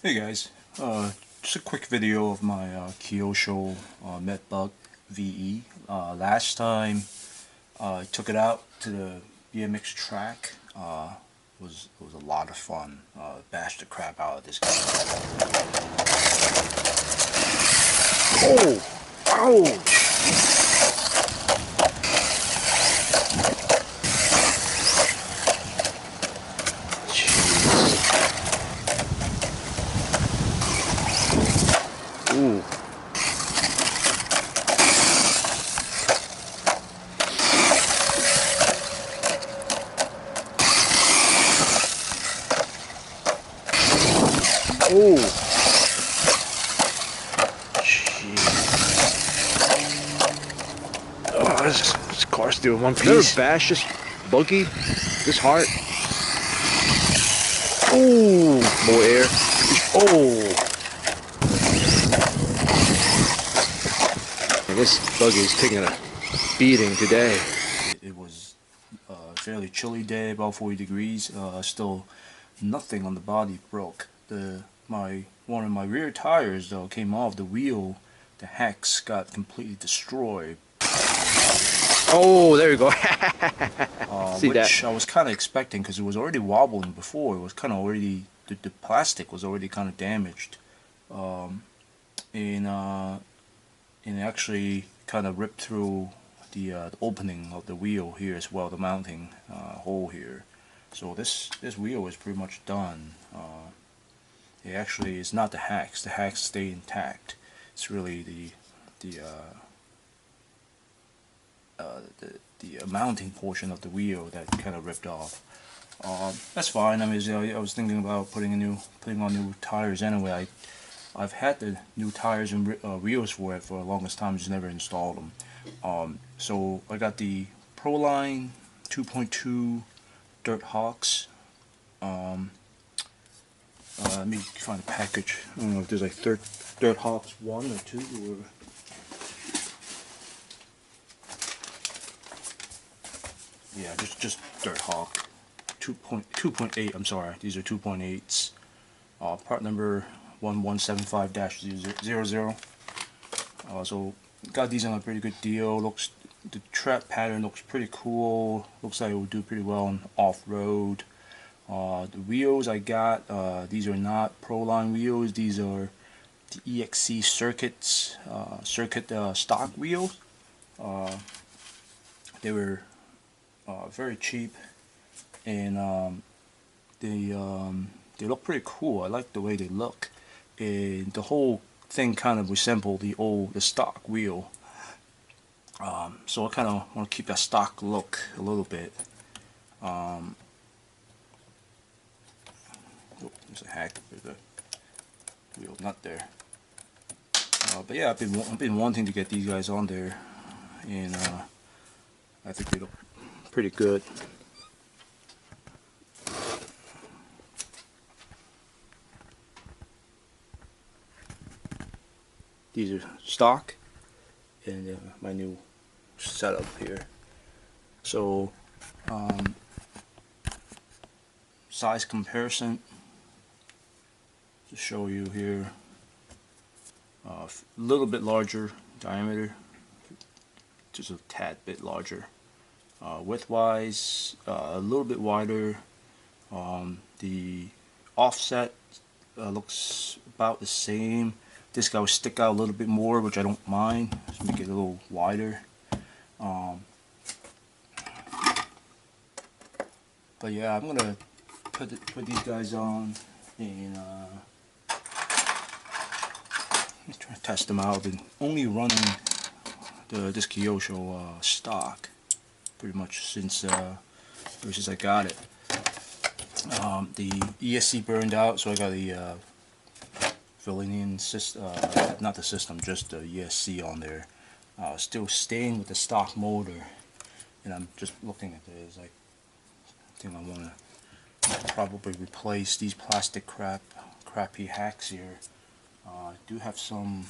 Hey guys, just a quick video of my Kyosho MetBug VE. Last time I took it out to the BMX track. It was a lot of fun. Bashed the crap out of this guy. Oh! Ouch! Ooh. Oh. Jeez. Oh, this car's still in one piece. Never bashed this buggy this hard. Oh, more air. Oh. This buggy is taking a beating today. It was a fairly chilly day, about 40 degrees. Still, nothing on the body broke. One of my rear tires though came off the wheel. The hex got completely destroyed. Oh, there you go. See which that? I was kind of expecting because it was already wobbling before. It was kind of already the plastic was already kind of damaged, and actually kind of ripped through the opening of the wheel here as well, the mounting hole here. So this wheel is pretty much done. It actually is not the hex. The hex stayed intact. It's really the mounting portion of the wheel that kind of ripped off. That's fine. I mean, I was thinking about putting on new tires anyway. I've had the new tires and wheels for it for the longest time, just never installed them. So I got the Proline 2.2 Dirt Hawgs. Let me find a package. I don't know if there's like Dirt Hawgs 1 or 2 or... Yeah, just Dirt Hawg 2.8. I'm sorry, these are 2.8s. Part number 1175-00. So got these on a pretty good deal. The trap pattern looks pretty cool. Looks like it will do pretty well on off-road. The wheels I got, these are not Proline wheels. These are the ECX Circuit stock wheels. They were very cheap, and they look pretty cool. I like the way they look, and the whole thing kind of resemble the stock wheel. So I kind of want to keep that stock look a little bit. Oh, there's a hack. There's a wheel nut there. But yeah, I've been wanting to get these guys on there, and I think they look pretty good. These are stock, and my new setup here. So size comparison to show you here. A little bit larger diameter, just a tad bit larger. Width-wise, a little bit wider. The offset looks about the same. This guy will stick out a little bit more, which I don't mind. Just make it a little wider. But yeah, I'm gonna put these guys on and try to test them out. I've been only running this Kyosho stock pretty much since I got it. The ESC burned out, so I got the filling in system, not the system, just the ESC on there. Still staying with the stock motor, and I'm just looking at this. I think I want to probably replace these plastic crappy hacks here. I do have some.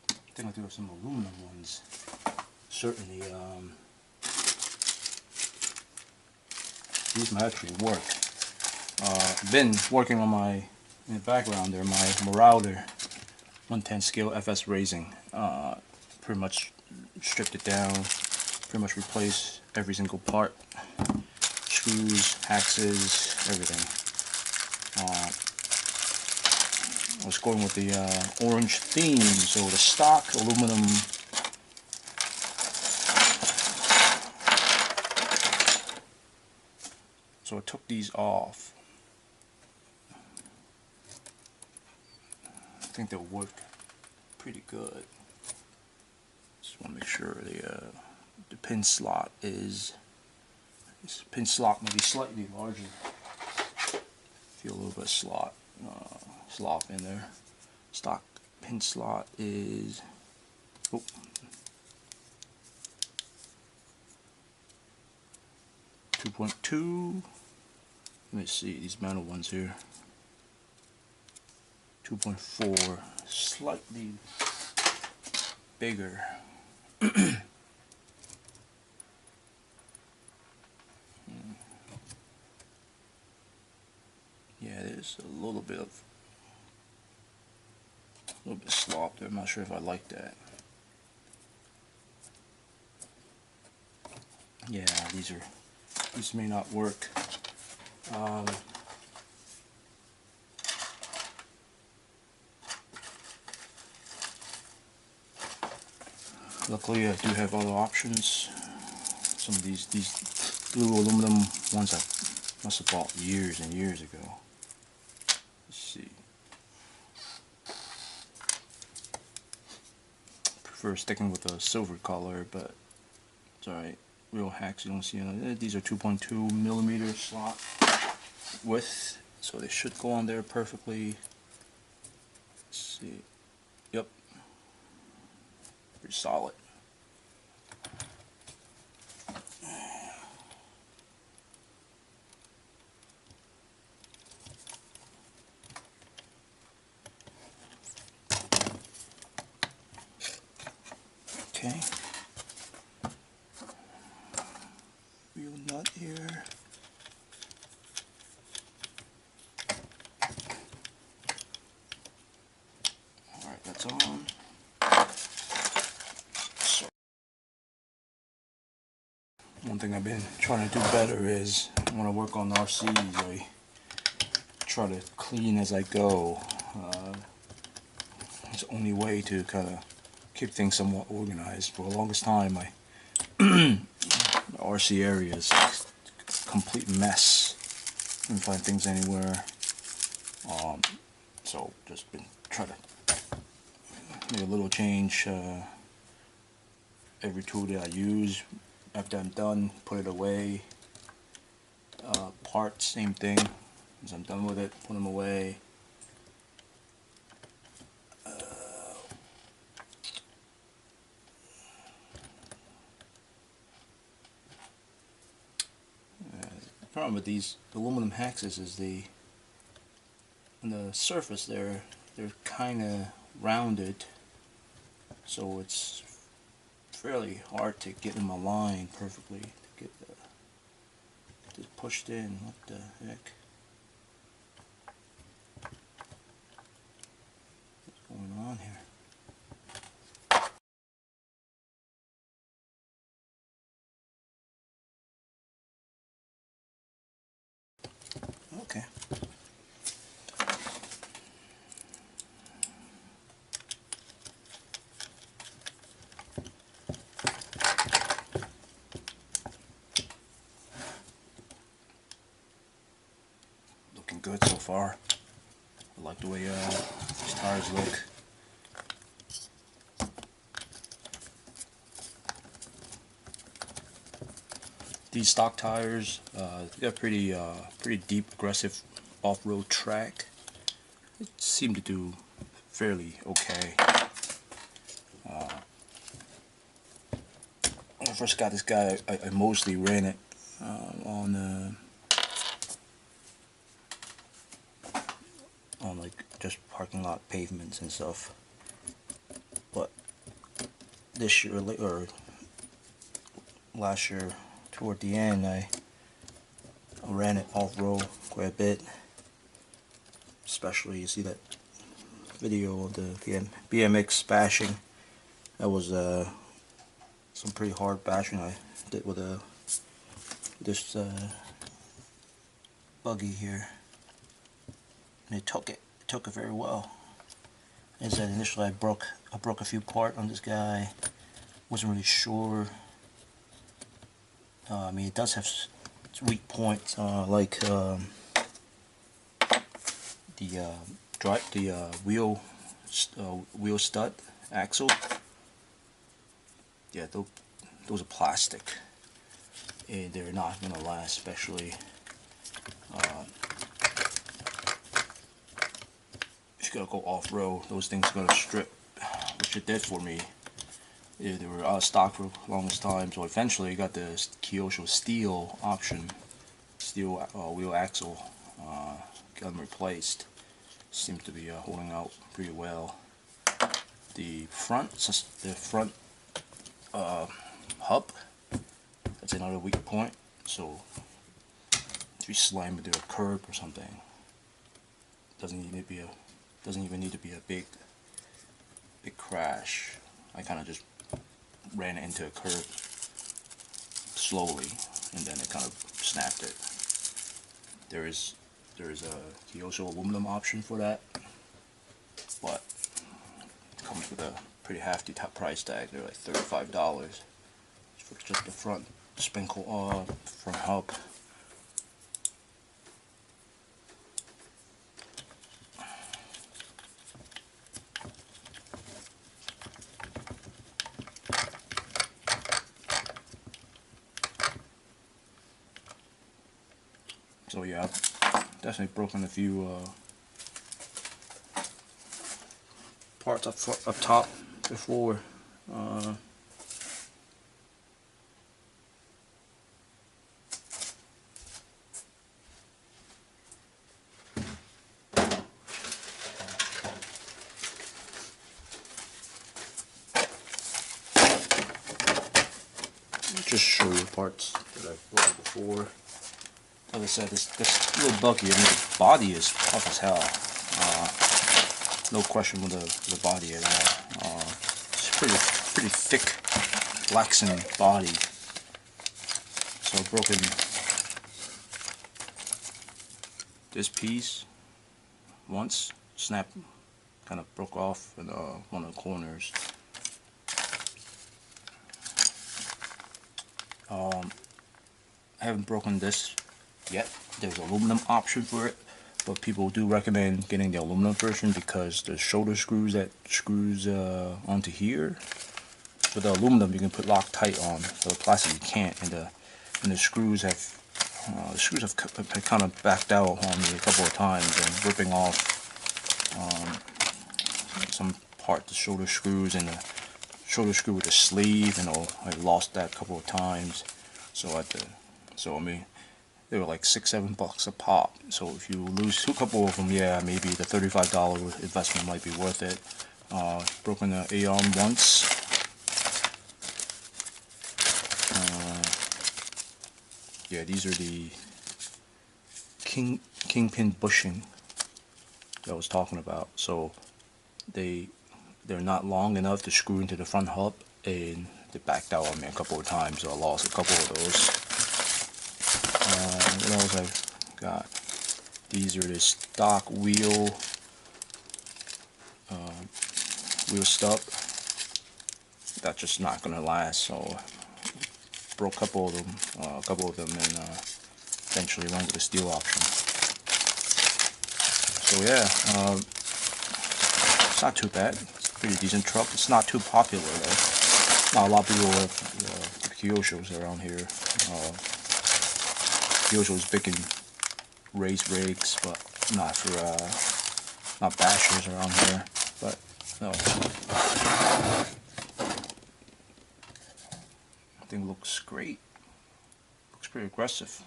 I think I do have some aluminum ones. Certainly, these might actually work. I've been working on my in the background there, my Marauder 110 scale FS Racing. Pretty much stripped it down, pretty much replaced every single part, screws, axes, everything. I was going with the orange theme, so the stock aluminum so I took these off. I think they'll work pretty good. Just want to make sure the pin slot is, this pin slot may be slightly larger. Feel a little bit of slop in there. Stock pin slot is 2.2. Let me see these metal ones here. 2.4, slightly bigger. Yeah, there's a little bit of slop there. I'm not sure if I like that. Yeah, these may not work. Luckily, I do have other options. Some of these blue aluminum ones I must have bought years and years ago. Let's see. Prefer sticking with a silver color, but it's alright. Real hacks, you don't see any. These are 2.2 millimeter slot width, so they should go on there perfectly. Let's see. Yep. Pretty solid. Okay. Wheel nut here. Alright, that's on. So, one thing I've been trying to do better is when I work on RCs, I try to clean as I go. It's the only way to kind of keep things somewhat organized. For the longest time, my RC area is a complete mess. Couldn't find things anywhere. So just been trying to make a little change. Every tool that I use, after I'm done, put it away. Parts, same thing. Once I'm done with it, put them away. The problem with these aluminum axes is on the surface they're kind of rounded, so it's fairly hard to get them aligned perfectly, to get this pushed in. What the heck? What's going on here? Okay. Looking good so far. I like the way these tires look. These stock tires, they got pretty deep, aggressive off-road track. It seemed to do fairly okay. When I first got this guy, I mostly ran it on like just parking lot pavements and stuff. But this year, or last year, toward the end, I ran it off-road quite a bit, especially you see that video of the BMX bashing. That was some pretty hard bashing I did with this Buggy here, and it took it very well. As I said, initially I broke a few parts on this guy. Wasn't really sure. I mean, it does have weak points, like the wheel stud axle. Yeah, those are plastic, and they're not gonna last, especially if you're gonna go off-road. Those things are gonna strip, which it did for me. Yeah, they were out of stock for the longest time, so eventually I got the Kyosho steel option, steel wheel axle, got them replaced. Seems to be holding out pretty well. The front hub, that's another weak point. So if you slam into a curb or something, doesn't even need to be a big crash. I kind of just ran into a curb slowly, and then it kind of snapped it. There is a Kyosho aluminum option for that, but it comes with a pretty hefty price tag. They're like $35 for just the front front hub. So yeah, I've definitely broken a few parts up top before. Just show you parts that I've broken before. Like I said, this little Buggy, I mean, the body is tough as hell. No question with the body at all. It's pretty thick, flaxen body. So I've broken this piece once, snapped, kind of broke off in one of the corners. I haven't broken this yet. There's an aluminum option for it, but people do recommend getting the aluminum version because the shoulder screws that screws onto here, with the aluminum you can put Loctite on, so the plastic you can't, and the screws have kind of backed out on me a couple of times and ripping off some part, the shoulder screws and the shoulder screw with the sleeve, and I lost that a couple of times. So I mean, they were like $6-7 a pop. So if you lose a couple of them, yeah, maybe the $35 investment might be worth it. Broken the A-arm once. Yeah, these are the kingpin bushing that I was talking about. So they're not long enough to screw into the front hub, and they backed out on me a couple of times, so I lost a couple of those. What else I've got? These are the stock wheel stub. That's just not gonna last, so broke a couple of them, and eventually went with the steel option. So yeah, it's not too bad. It's a pretty decent truck. It's not too popular though. Not a lot of people have Kyoshos around here. Kyosho's big in race rigs, but not for not bashers around here. But no, I think it looks great. Looks pretty aggressive.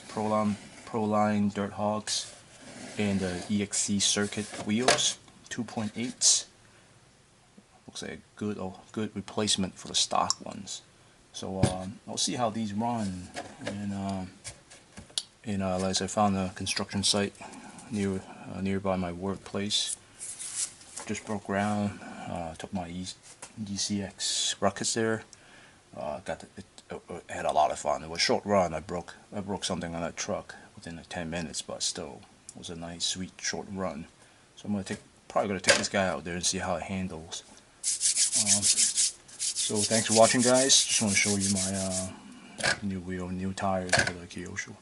Proline Dirt Hawgs and the ECX Circuit wheels, 2.8s. Looks like a good replacement for the stock ones. So I'll see how these run, and as I found a construction site nearby my workplace. Just broke ground. Took my ECX ruckus there. Had a lot of fun. It was a short run. I broke something on that truck within like 10 minutes, but still, it was a nice, sweet, short run. So I'm probably gonna take this guy out there and see how it handles. So thanks for watching, guys. Just want to show you my new wheel, new tires for the Kyosho.